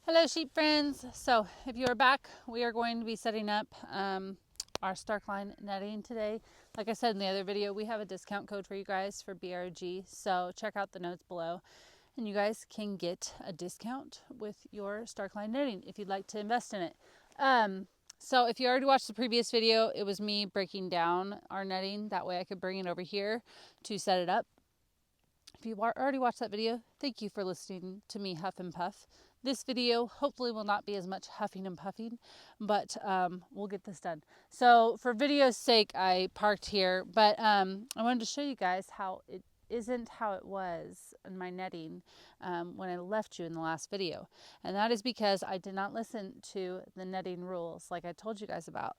Hello sheep friends. So if you are back, we are going to be setting up our Starkline netting today. Like I said in the other video, we have a discount code for you guys for BRG. So check out the notes below and you guys can get a discount with your Starkline netting if you'd like to invest in it. So if you already watched the previous video, it was me breaking down our netting. That way I could bring it over here to set it up. If you already watched that video, thank you for listening to me huff and puff. This video hopefully will not be as much huffing and puffing, but we'll get this done. So for video's sake, I parked here, but I wanted to show you guys how it isn't how it was in my netting when I left you in the last video. And that is because I did not listen to the netting rules like I told you guys about.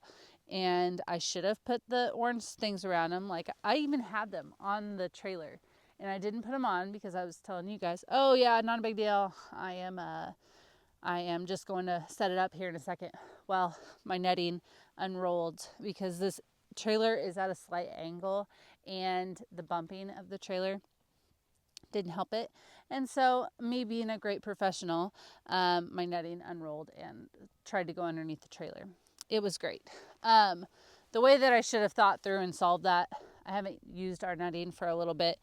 And I should have put the orange things around them. Like I even had them on the trailer. And I didn't put them on because I was telling you guys, oh yeah, not a big deal. I am just going to set it up here in a second. Well, my netting unrolled because this trailer is at a slight angle and the bumping of the trailer didn't help it. And so me being a great professional, my netting unrolled and tried to go underneath the trailer. It was great. The way that I should have thought through and solved that, I haven't used our netting for a little bit.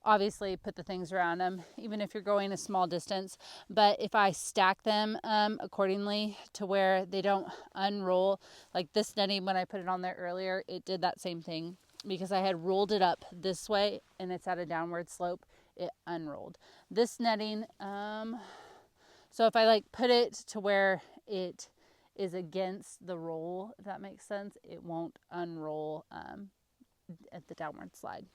Obviously put the things around them, even if you're going a small distance. But if I stack them accordingly to where they don't unroll, like this netting, when I put it on there earlier, it did that same thing because I had rolled it up this way and it's at a downward slope. It unrolled. This netting, so if I like put it to where it is against the roll, if that makes sense, it won't unroll at the downward slide.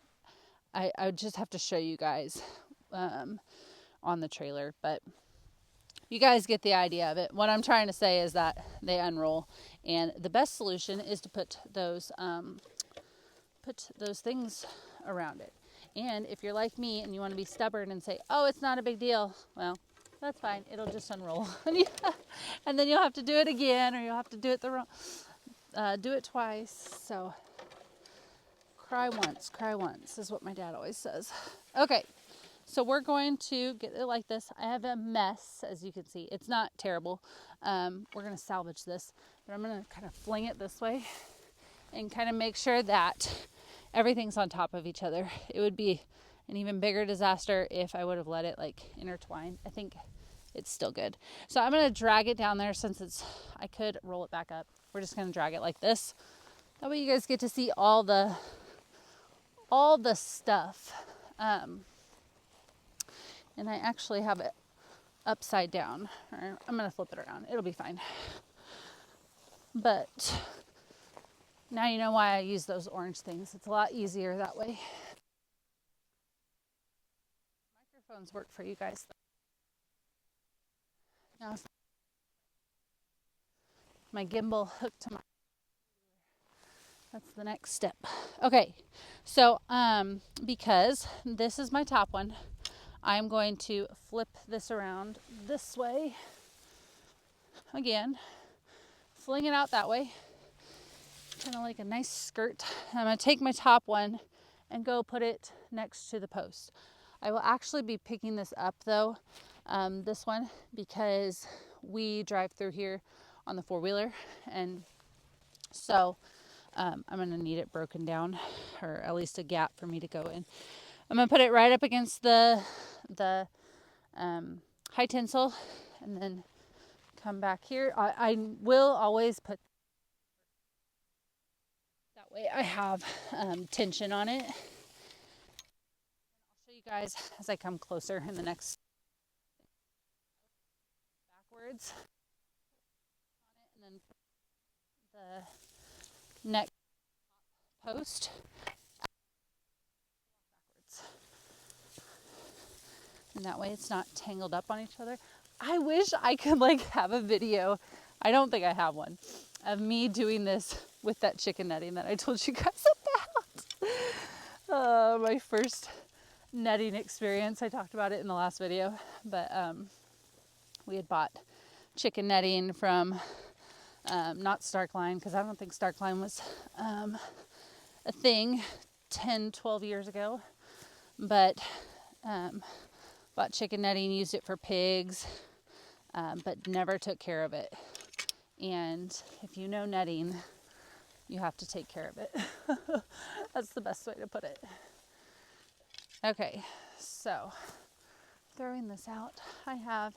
I would just have to show you guys on the trailer, but you guys get the idea of it. What I'm trying to say is that they unroll, and the best solution is to put those things around it. And if you're like me and you want to be stubborn and say, oh, it's not a big deal, well, that's fine. It'll just unroll. And then you'll have to do it again, or you'll have to do it do it twice. So cry once is what my dad always says. Okay, so we're going to get it like this. I have a mess, as you can see. It's not terrible. We're going to salvage this, but I'm going to kind of fling it this way and kind of make sure that everything's on top of each other. It would be an even bigger disaster if I would have let it like intertwine. I think it's still good. So I'm going to drag it down there since I could roll it back up. We're just going to drag it like this. That way you guys get to see all the stuff. And I actually have it upside down. I'm going to flip it around. It'll be fine. But now you know why I use those orange things. It's a lot easier that way. Microphones work for you guys. Now my gimbal hooked to my... That's the next step. Okay, so because this is my top one, I'm going to flip this around this way. Again, fling it out that way. Kind of like a nice skirt. I'm going to take my top one and go put it next to the post. I will actually be picking this up though, this one, because we drive through here on the four-wheeler, and so I'm going to need it broken down, or at least a gap for me to go in. I'm going to put it right up against the high tensile and then come back here. I will always put, that way I have tension on it. I'll show you guys as I come closer in the next backwards. And then the next post backwards. And that way it's not tangled up on each other. I wish I could like have a video, I don't think I have one, of me doing this with that chicken netting that I told you guys about. My first netting experience. I talked about it in the last video, but we had bought chicken netting from not Starkline, because I don't think Starkline was a thing 10, 12 years ago, but bought chicken netting, used it for pigs, but never took care of it. And if you know netting, you have to take care of it. That's the best way to put it. Okay, so throwing this out, I have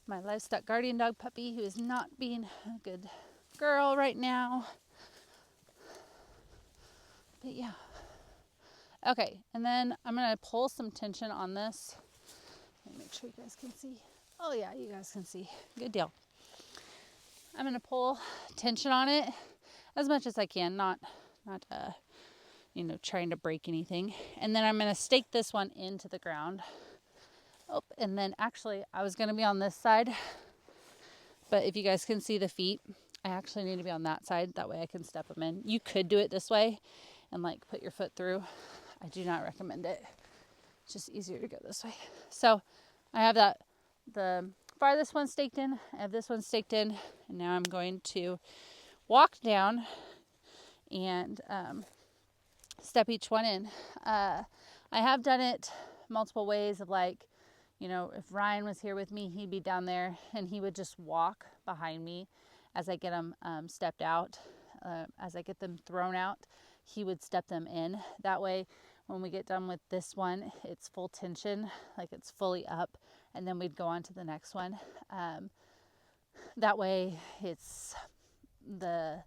my livestock guardian dog puppy who is not being a good girl right now. But yeah. Okay, and then I'm going to pull some tension on this. Let me make sure you guys can see. Oh yeah, you guys can see. Good deal. I'm going to pull tension on it as much as I can, not trying to break anything. And then I'm going to stake this one into the ground. Oh, and then actually I was going to be on this side, but if you guys can see the feet, I actually need to be on that side. That way I can step them in. You could do it this way and like put your foot through. I do not recommend it. It's just easier to go this way. So I have the farthest one staked in. I have this one staked in. And now I'm going to walk down and step each one in. I have done it multiple ways of like, if Ryan was here with me, he'd be down there and he would just walk behind me as I get them stepped out. As I get them thrown out, he would step them in. That way, when we get done with this one, it's full tension, like it's fully up, and then we'd go on to the next one. That way, it's the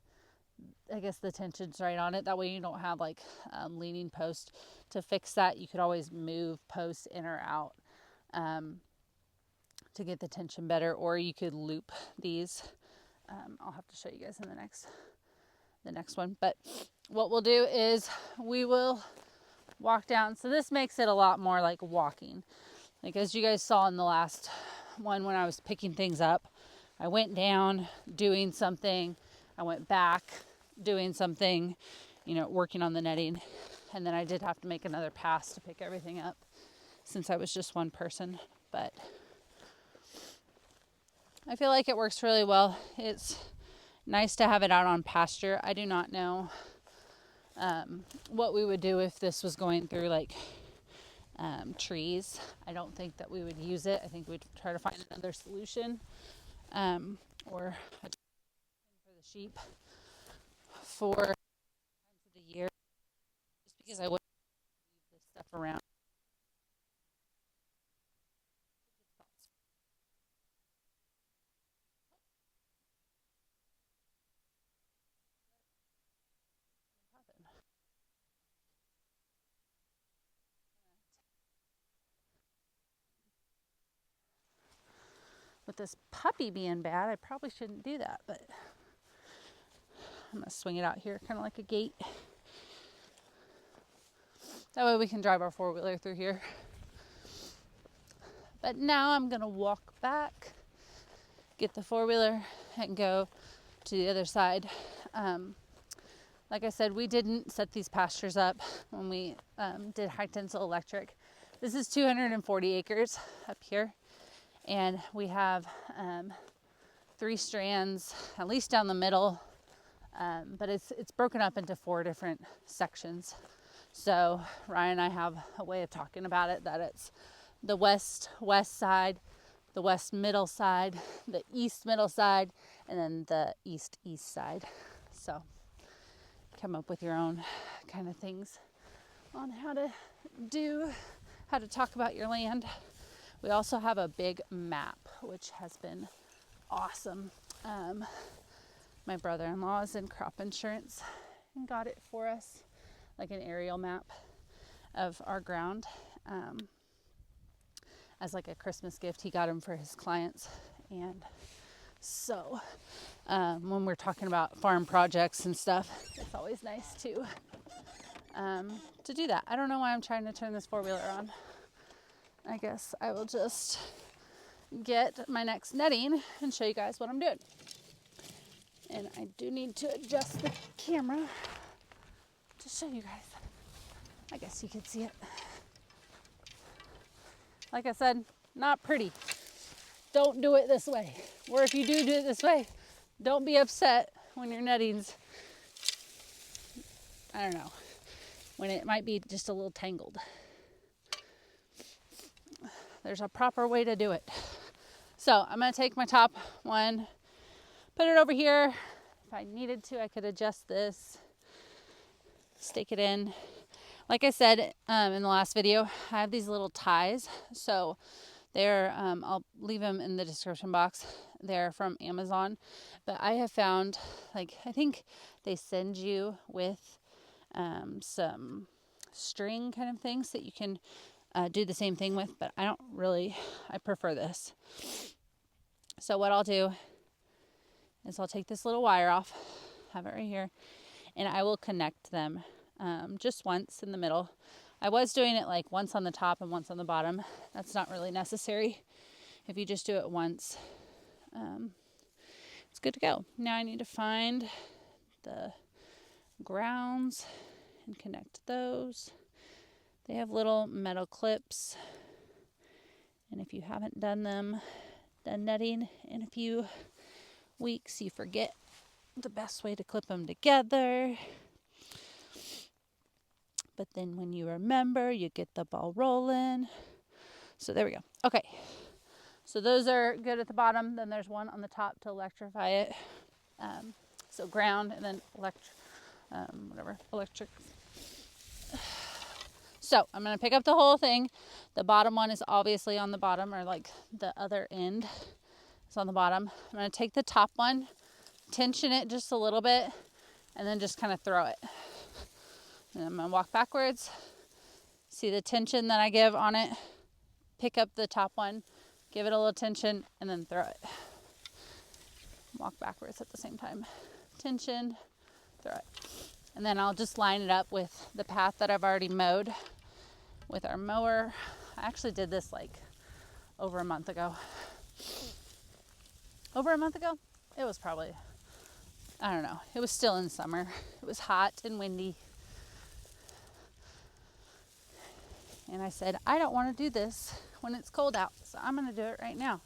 tension's right on it. That way you don't have like leaning post. To fix that, you could always move posts in or out to get the tension better, or you could loop these. I'll have to show you guys in the next one. But what we'll do is we will walk down. So this makes it a lot more like walking. Like as you guys saw in the last one when I was picking things up, I went down doing something. I went back doing something, working on the netting. And then I did have to make another pass to pick everything up since I was just one person. But I feel like it works really well. It's nice to have it out on pasture. I do not know what we would do if this was going through like trees. I don't think that we would use it. I think we'd try to find another solution or for the sheep for times of the year, just because I wouldn't leave this stuff around. With this puppy being bad, I probably shouldn't do that, but I'm going to swing it out here kind of like a gate. That way we can drive our four-wheeler through here. But now I'm going to walk back, get the four-wheeler, and go to the other side. Like I said, we didn't set these pastures up when we did high tensile electric. This is 240 acres up here. And we have 3 strands, at least down the middle, but it's broken up into 4 different sections. So Ryan and I have a way of talking about it, that it's the west side, the west middle side, the east middle side, and then the east side. So come up with your own kind of things on how to talk about your land. We also have a big map, which has been awesome. My brother-in-law is in crop insurance and got it for us, like an aerial map of our ground. As like a Christmas gift, he got them for his clients. And so when we're talking about farm projects and stuff, it's always nice to do that. I don't know why I'm trying to turn this four-wheeler on. I guess I will just get my next netting and show you guys what I'm doing. And I do need to adjust the camera to show you guys. I guess you can see it. Like I said, not pretty. Don't do it this way. Or if you do it this way, don't be upset when your netting's, I don't know, when it might be just a little tangled. There's a proper way to do it. So I'm going to take my top one, put it over here. If I needed to, I could adjust this, stick it in. Like I said in the last video, I have these little ties. So they're, I'll leave them in the description box. They're from Amazon. But I have found, like, I think they send you with some string kind of things that you can do the same thing with. But I prefer this. So what I'll do is I'll take this little wire off, have it right here, and I will connect them just once in the middle. I was doing it like once on the top and once on the bottom. That's not really necessary. If you just do it once, it's good to go. Now I need to find the grounds and connect those. They have little metal clips, and if you haven't done netting in a few weeks, you forget the best way to clip them together. But then when you remember, you get the ball rolling. So there we go. Okay. So those are good at the bottom. Then there's one on the top to electrify it. So ground and then electric. So I'm going to pick up the whole thing. The bottom one is obviously on the bottom, or like the other end is on the bottom. I'm going to take the top one, tension it just a little bit, and then just kind of throw it. And I'm going to walk backwards. See the tension that I give on it. Pick up the top one, give it a little tension, and then throw it. Walk backwards at the same time. Tension, throw it. And then I'll just line it up with the path that I've already mowed with our mower. I actually did this like over a month ago. It was probably, I don't know. It was still in summer. It was hot and windy. And I said, I don't want to do this when it's cold out, so I'm going to do it right now.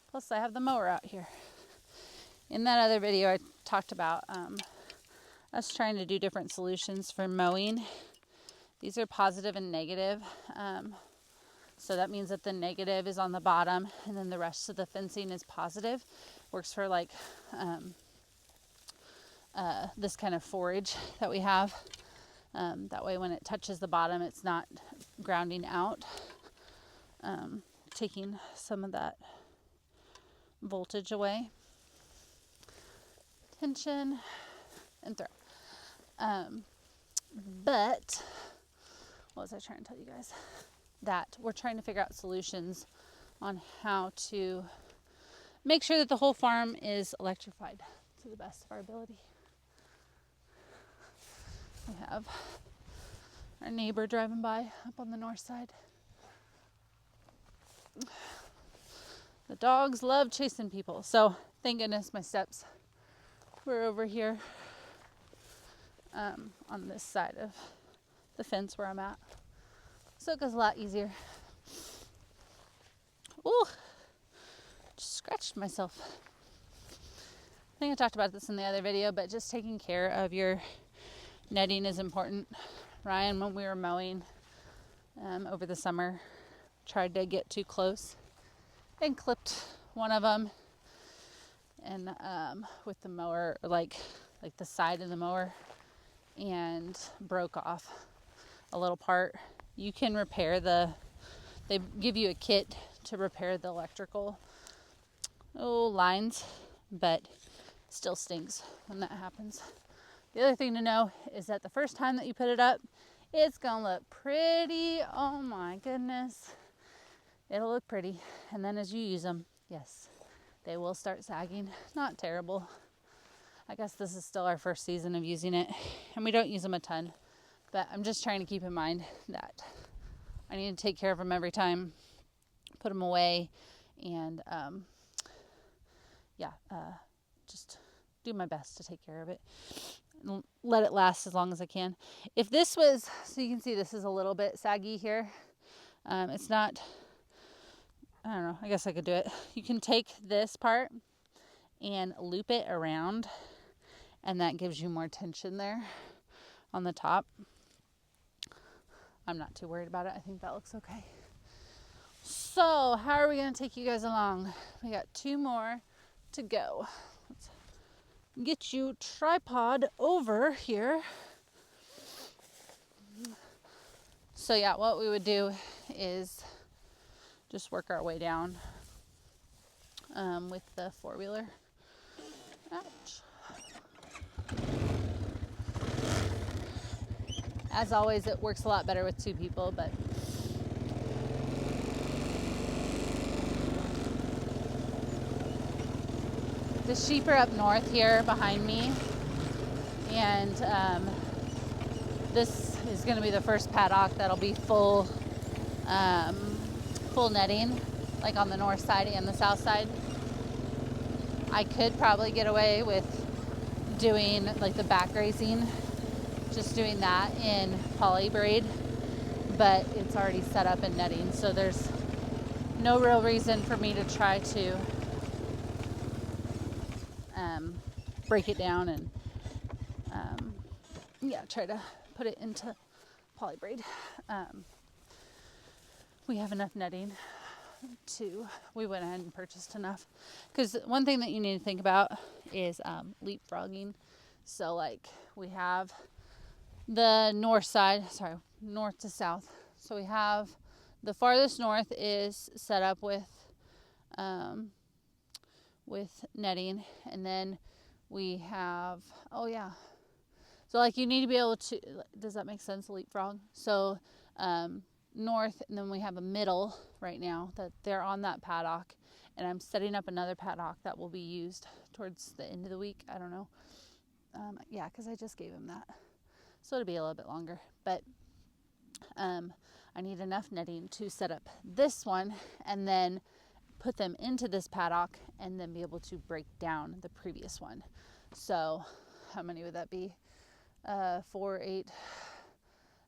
Plus, I have the mower out here. In that other video, I talked about us trying to do different solutions for mowing. These are positive and negative. So that means that the negative is on the bottom, and then the rest of the fencing is positive. Works for like this kind of forage that we have. That way when it touches the bottom, it's not grounding out, taking some of that voltage away. Tension and throw. But what was I trying to tell you guys? That we're trying to figure out solutions on how to make sure that the whole farm is electrified to the best of our ability. We have our neighbor driving by up on the north side. The dogs love chasing people, so thank goodness my steps were over here on this side of the fence where I'm at. So it goes a lot easier. Ooh, just scratched myself. I think I talked about this in the other video, but just taking care of your netting is important. Ryan, when we were mowing over the summer, tried to get too close and clipped one of them, and with the mower, like the side of the mower, and broke off a little part. You can repair they give you a kit to repair the electrical lines, but still stings when that happens. The other thing to know is that the first time that you put it up, it's gonna look pretty. Oh my goodness. It'll look pretty. And then as you use them, yes, they will start sagging. Not terrible. I guess this is still our first season of using it, and we don't use them a ton, but I'm just trying to keep in mind that I need to take care of them every time, put them away, and just do my best to take care of it and let it last as long as I can. If this was, so you can see this is a little bit saggy here. It's not, I don't know, I guess I could do it. You can take this part and loop it around, and that gives you more tension there on the top. I'm not too worried about it. I think that looks okay. So So how are we going to take you guys along? We got 2 more to go. Let's get you tripod over here. So yeah, what we would do is just work our way down with the 4-wheeler. Ouch. As always, it works a lot better with 2 people, but the sheep are up north here behind me, and this is going to be the first paddock that'll be full netting, like on the north side and the south side. I could probably get away with doing like the back grazing, just doing that in poly braid, but it's already set up in netting, so there's no real reason for me to try to break it down and yeah, try to put it into poly braid. We have enough netting we went ahead and purchased enough, because one thing that you need to think about is leapfrogging. So like we have the north to south. So we have the farthest north is set up with netting, and then we have, so like you need to be able to, does that make sense, leapfrog? So north, and then we have a middle right now that they're on that paddock, and I'm setting up another paddock that will be used towards the end of the week. I don't know. Yeah, because I just gave him that. So it'll be a little bit longer, but I need enough netting to set up this one and then put them into this paddock and then be able to break down the previous one. So how many would that be? 4, 8,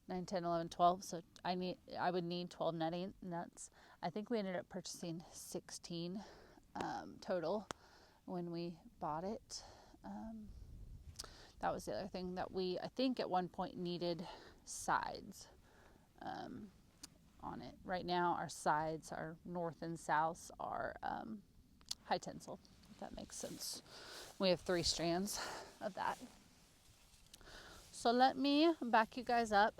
9, 10, 11, 12. So I would need 12 netting nuts. I think we ended up purchasing 16 total when we bought it. That was the other thing that I think at one point needed sides on it. Right now our sides, our north and south, are high tensile, if that makes sense. We have 3 strands of that. So let me back you guys up.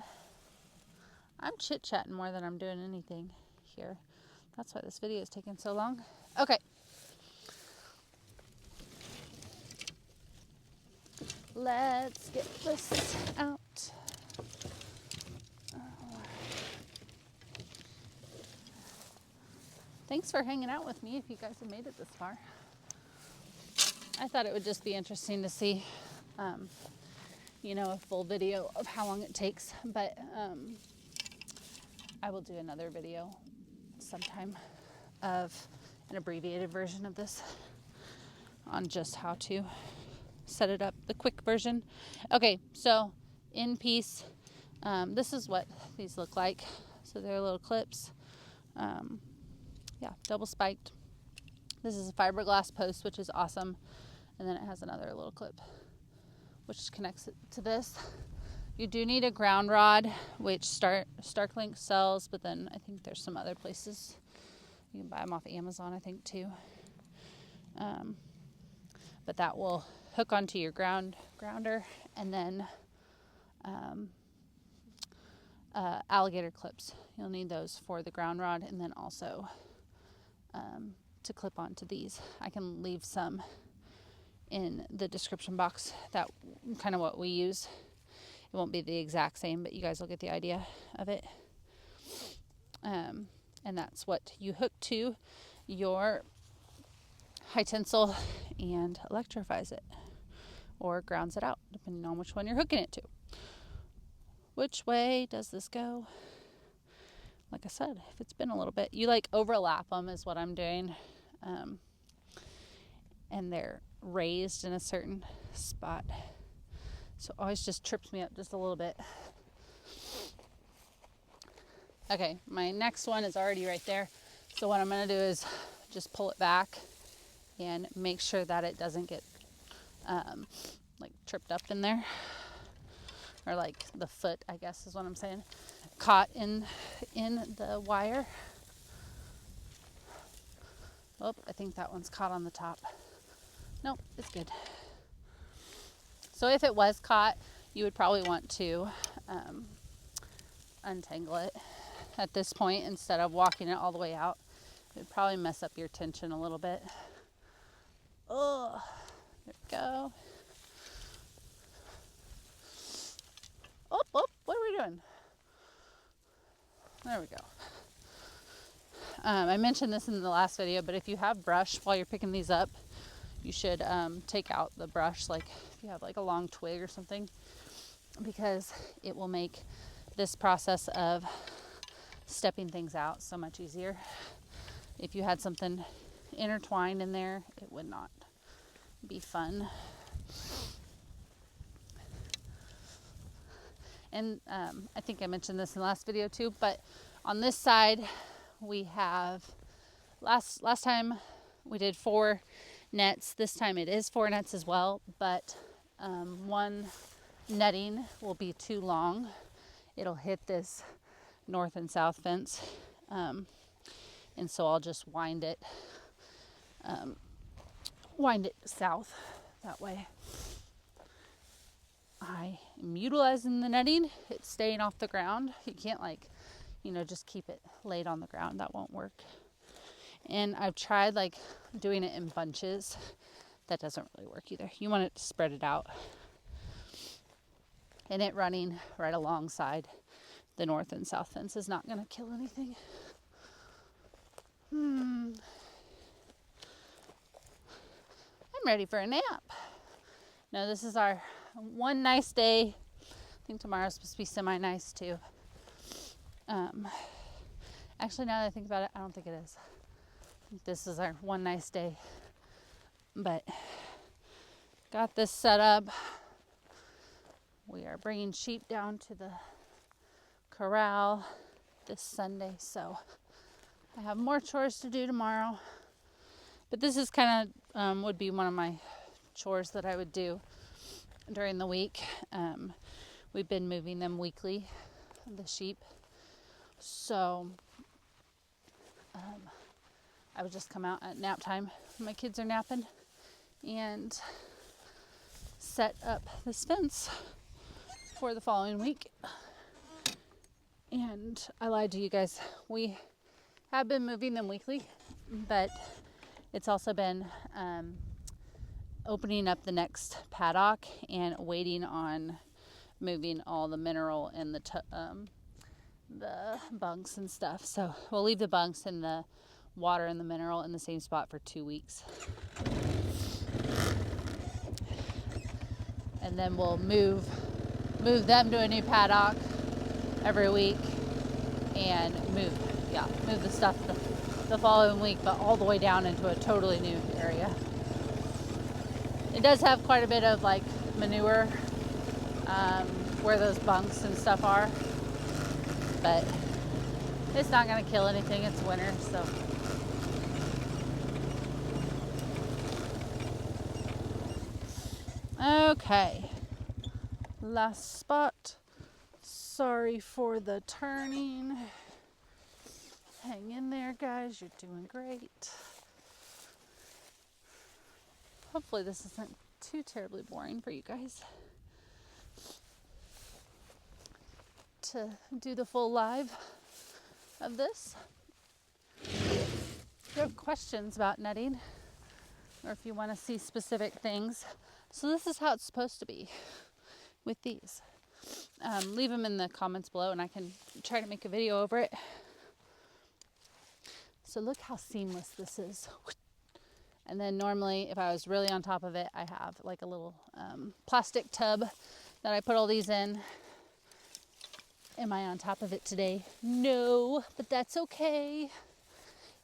I'm chit-chatting more than I'm doing anything here. That's why this video is taking so long. Okay. Let's get this out. Thanks for hanging out with me if you guys have made it this far. I thought it would just be interesting to see, a full video of how long it takes, but I will do another video sometime of an abbreviated version of this on just how to set it up, the quick version. Okay, so in piece, this is what these look like. So they're little clips. Double spiked. This is a fiberglass post, which is awesome. And then it has another little clip which connects it to this. You do need a ground rod, which Starkline sells, but then I think there's some other places. You can buy them off Amazon, I think, too. But that will hook onto your grounder, and then alligator clips. You'll need those for the ground rod, and then also to clip onto these. I can leave some in the description box. That kind of what we use. It won't be the exact same, but you guys will get the idea of it. And that's what you hook to your high tensile and electrifies it, or grounds it out, depending on which one you're hooking it to. Which way does this go? Like I said, if it's been a little bit, you like overlap them is what I'm doing. And they're raised in a certain spot. So it always just trips me up just a little bit. Okay, my next one is already right there. So what I'm going to do is just pull it back and make sure that it doesn't get like tripped up in there. Or like the foot, I guess is what I'm saying, caught in the wire. Oh, I think that one's caught on the top. Nope, it's good. So if it was caught, you would probably want to untangle it at this point instead of walking it all the way out. It would probably mess up your tension a little bit. Oh, there we go. Oh, what are we doing? There we go. I mentioned this in the last video, but if you have brush while you're picking these up, you should take out the brush, like if you have like a long twig or something, because it will make this process of stepping things out so much easier. If you had something intertwined in there, it would not be fun. And I think I mentioned this in the last video too, but on this side we have, last time we did 4 nets. This time it is 4 nets as well, but one netting will be too long. It'll hit this north and south fence, and so I'll just wind it south that way. I am utilizing the netting. It's staying off the ground. You can't just keep it laid on the ground. That won't work. And I've tried doing it in bunches. That doesn't really work either. You want it to spread it out. And it running right alongside the north and south fence is not going to kill anything. I'm ready for a nap. No, this is our one nice day. I think tomorrow's supposed to be semi-nice too. Actually, now that I think about it, I don't think it is. I think this is our one nice day. But got this set up. We are bringing sheep down to the corral this Sunday, so I have more chores to do tomorrow. But this is kind of would be one of my chores that I would do during the week. We've been moving them weekly, the sheep. So I would just come out at nap time when my kids are napping and set up this fence for the following week. And I lied to you guys. We have been moving them weekly, but it's also been opening up the next paddock and waiting on moving all the mineral and the bunks and stuff. So we'll leave the bunks and the water and the mineral in the same spot for 2 weeks. And then we'll move them to a new paddock every week and move the stuff the following week, but all the way down into a totally new area. It does have quite a bit of manure where those bunks and stuff are, but it's not going to kill anything. It's winter, so. Okay, last spot. Sorry for the turning. Hang in there, guys. You're doing great. Hopefully this isn't too terribly boring for you guys to do the full live of this. If you have questions about netting, or if you want to see specific things, so this is how it's supposed to be with these. Leave them in the comments below and I can try to make a video over it. So look how seamless this is. And then normally if I was really on top of it, I have a little plastic tub that I put all these in. Am I on top of it today? No, but that's okay.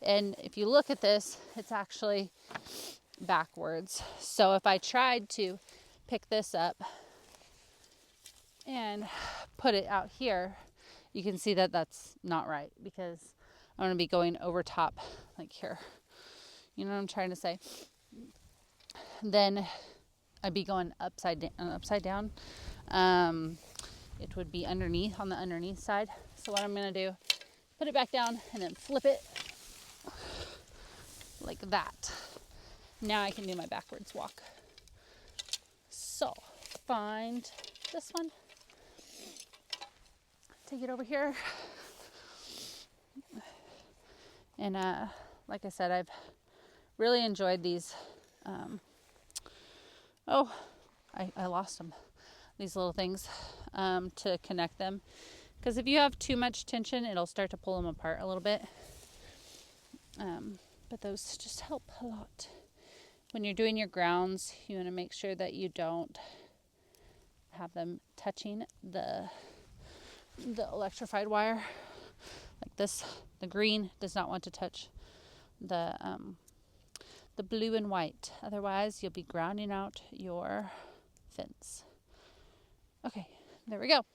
And if you look at this, it's actually backwards. So if I tried to pick this up and put it out here, you can see that that's not right, because I'm going to be going over top here. You know what I'm trying to say? Then I'd be going upside down. It would be underneath, on the underneath side. So what I'm going to do, put it back down and then flip it like that. Now I can do my backwards walk. So find this one, take it over here, and like I said, I've really enjoyed these. I lost them. These little things to connect them, because if you have too much tension, it'll start to pull them apart a little bit. But those just help a lot. When you're doing your grounds, you want to make sure that you don't have them touching the electrified wire like this. The green does not want to touch the blue and white. Otherwise, you'll be grounding out your fence. Okay, there we go.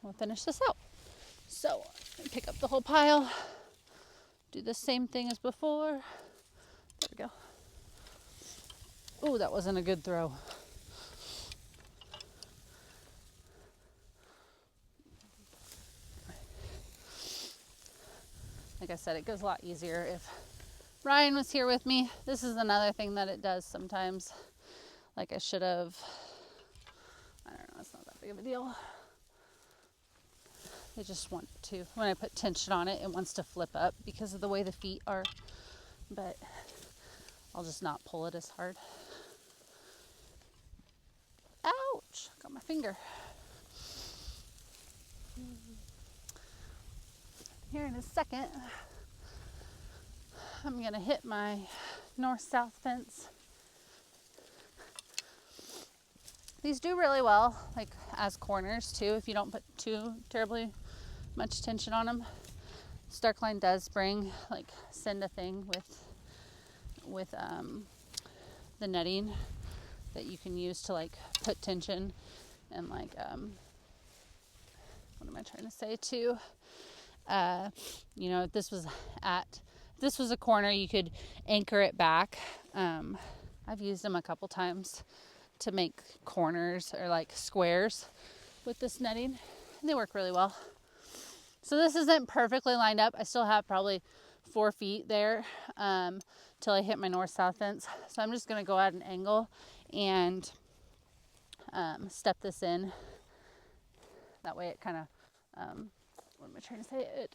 We'll finish this out. So, pick up the whole pile. Do the same thing as before. There we go. Oh, that wasn't a good throw. Like I said, it goes a lot easier if Ryan was here with me. This is another thing that it does sometimes. Like I should have, I don't know, it's not that big of a deal. They just want to, when I put tension on it, it wants to flip up because of the way the feet are. But I'll just not pull it as hard. Ouch! Got my finger. Here in a second, I'm gonna hit my north-south fence. These do really well, like as corners too, if you don't put too terribly much tension on them. Starkline does send a thing with the netting that you can use to like put tension and like what am I trying to say too? You know, if this was a corner, you could anchor it back. I've used them a couple times to make corners or like squares with this netting, and they work really well. So this isn't perfectly lined up. I still have probably 4 feet there till I hit my north-south fence. So I'm just going to go at an angle and step this in. That way it kind of, what am I trying to say? It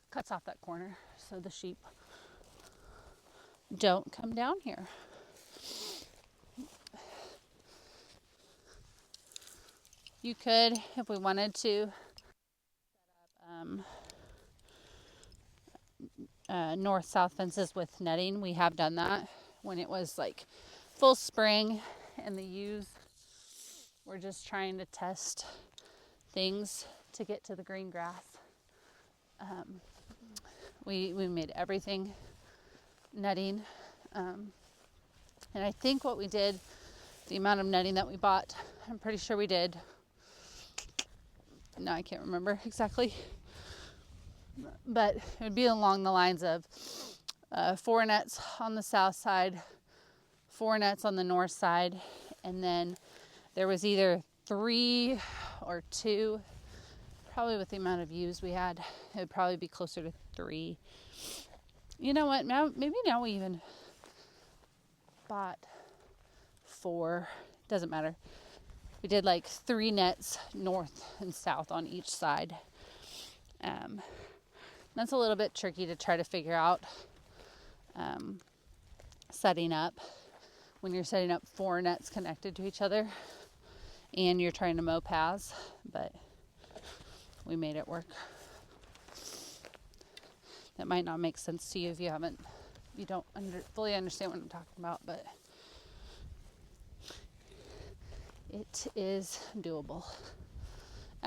cuts off that corner so the sheep don't come down here. You could, if we wanted to, north-south fences with netting. We have done that when it was like full spring and the ewes were just trying to test things to get to the green grass. We made everything netting, and I think what we did, the amount of netting that we bought, I'm pretty sure we did, no, I can't remember exactly, but it would be along the lines of 4 nets on the south side, 4 nets on the north side, and then there was either 3 or 2. Probably with the amount of ewes we had, it would probably be closer to 3. You know what? Maybe now we even bought 4. Doesn't matter. We did like 3 nets north and south on each side. That's a little bit tricky to try to figure out setting up when you're setting up 4 nets connected to each other and you're trying to mow paths, but we made it work. That might not make sense to you if you don't fully understand what I'm talking about, but it is doable.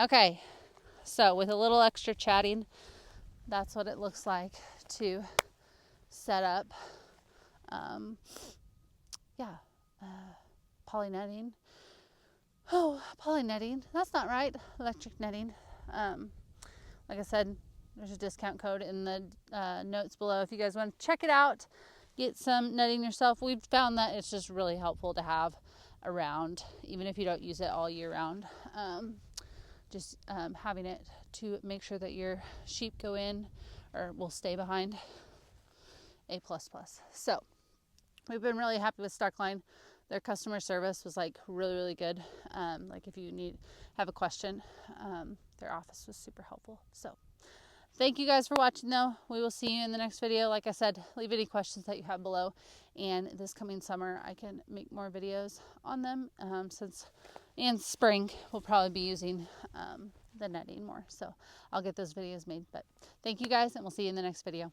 Okay, so with a little extra chatting, that's what it looks like to set up poly netting. Oh, poly netting. That's not right. Electric netting. Like I said, there's a discount code in the notes below if you guys want to check it out, get some netting yourself. We've found that it's just really helpful to have around, even if you don't use it all year round. Just having it to make sure that your sheep go in or will stay behind A++. So we've been really happy with Starkline. Their customer service was like really good. Like if you have a question, their office was super helpful. So thank you guys for watching though. We will see you in the next video. Like I said, leave any questions that you have below. And this coming summer, I can make more videos on them and spring, we'll probably be using the netting more. So I'll get those videos made. But thank you guys, and we'll see you in the next video.